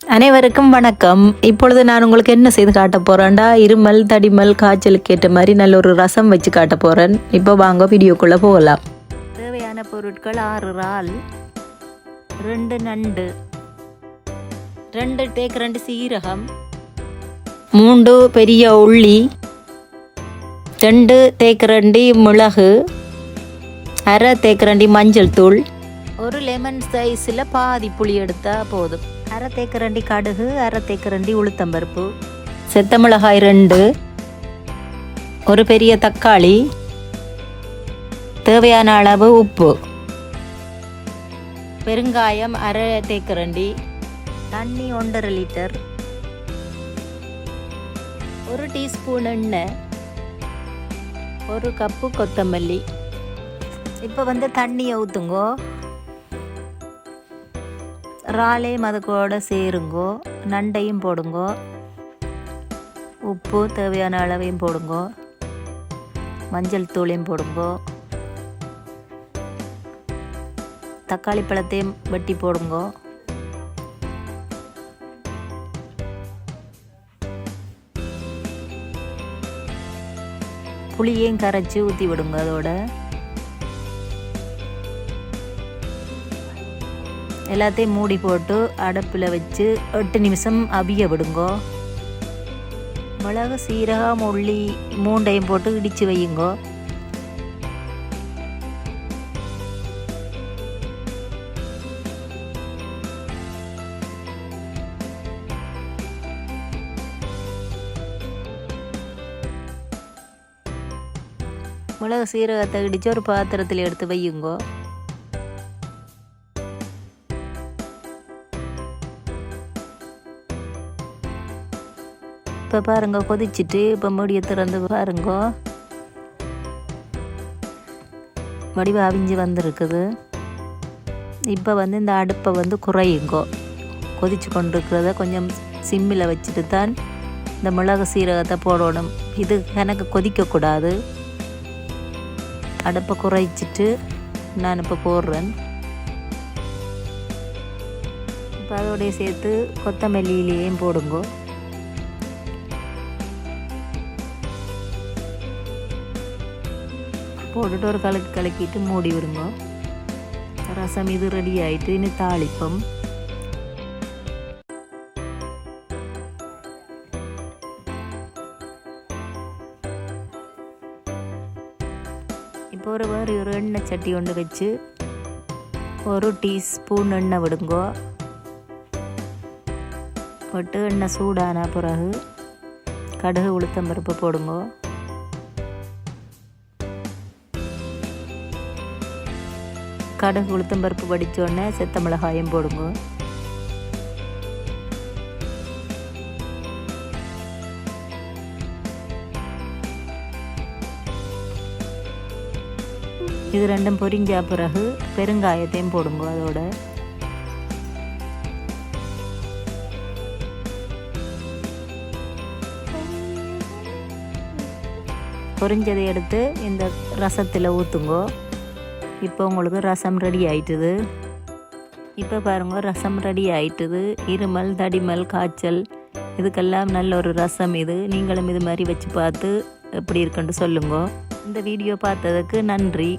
அனைவருக்கும் வணக்கம். இப்பொழுது நான் உங்களுக்கு என்ன செய்து காட்ட போறேன்டா, இருமல் தடிமல் காய்ச்சலுக்கு ஏற்ற மாதிரி நல்ல ஒரு ரசம் வச்சு காட்ட போறேன். இப்போ வாங்க வீடியோக்குள்ள போகலாம். தேவையான பொருட்கள் 6 இறால், 2 நண்டு, 2 தேக்கரண்டி சீரகம், 3 பெரிய உள்ளி, 2 தேக்கரண்டி மிளகு, அரை தேக்கரண்டி மஞ்சள் தூள், ஒரு லெமன் சைஸில் பாதி புளி எடுத்தால் போதும். அரை தேக்கரண்டி கடுகு, அரை தேக்கரண்டி உளுத்தம்பருப்பு, செத்த மிளகாய் 2, ஒரு பெரிய தக்காளி, தேவையான அளவு உப்பு, பெருங்காயம் அரை தேக்கரண்டி, தண்ணி 1.5 லிட்டர், 1 டீஸ்பூன் எண்ணெய், 1 கப்பு கொத்தமல்லி. இப்போ தண்ணியை ஊற்றுங்கோ. இறாலையும் அது கூட சேருங்கோ. நண்டையும் போடுங்கோ. உப்பு தேவையான அளவையும் போடுங்கோ. மஞ்சள் தூளையும் போடுங்கோ. தக்காளி பழத்தையும் வெட்டி போடுங்கோ. புளியையும் கரைச்சி ஊற்றி விடுங்க. அதோட எல்லாத்தையும் மூடி போட்டு அடுப்பில் வச்சு 8 நிமிஷம் அவிய விடுங்கோ. மிளகு சீரகம் உள்ளி 3ஐயும் போட்டு இடித்து வையுங்கோ. மிளகு சீரகத்தை இடித்து ஒரு பாத்திரத்தில் எடுத்து வையுங்கோ. இப்போ பாருங்க, கொதிச்சுட்டு இப்போ மூடியை திறந்து பாருங்க, வடிவ அவிஞ்சு வந்திருக்குது. இப்போ இந்த அடுப்பை குறையுங்கோ. கொதிச்சு கொண்டிருக்கிறத கொஞ்சம் சிம்மில் வச்சுட்டு தான் இந்த மிளகு சீரகத்தை போடணும். இது எனக்கு கொதிக்கக்கூடாது. அடுப்பை குறைச்சிட்டு நான் இப்போ போடுறேன். இப்போ அதோடைய சேர்த்து கொத்தமல்லியிலேயும் போடுங்கோ. போட்டுட்டு ஒரு கலக்கிட்டு மூடி விடுங்க. ரசம் இது ரெடி ஆகிட்டு இனி தாளிப்பம். இப்போ ஒரு எண்ணெய் சட்டி ஒன்று வச்சு 1 டீஸ்பூன் எண்ணெய் விடுங்கோ. விட்டு எண்ணெய் சூடான பிறகு கடுகு உளுத்தம்பருப்பு போடுங்கோ. கடுகு உளுத்தம்பருப்பு வடித்தோடனே செத்த மிளகாயும் போடுங்க. இது ரெண்டும் பொரிஞ்ச பிறகு பெருங்காயத்தையும் போடுங்க. அதோட பொரிஞ்சதை எடுத்து இந்த ரசத்தில் ஊற்றுங்கோ. இப்போ உங்களுக்கு ரசம் ரெடி ஆயிட்டுது. இப்போ பாருங்க, ரசம் ரெடி ஆயிட்டுது. இருமல் தடிமல் காய்ச்சல் இதுக்கெல்லாம் நல்ல ஒரு ரசம் இது. நீங்களும் இது மாதிரி வச்சு பார்த்து எப்படி இருக்குன்னு சொல்லுங்க. இந்த வீடியோ பார்த்ததுக்கு நன்றி.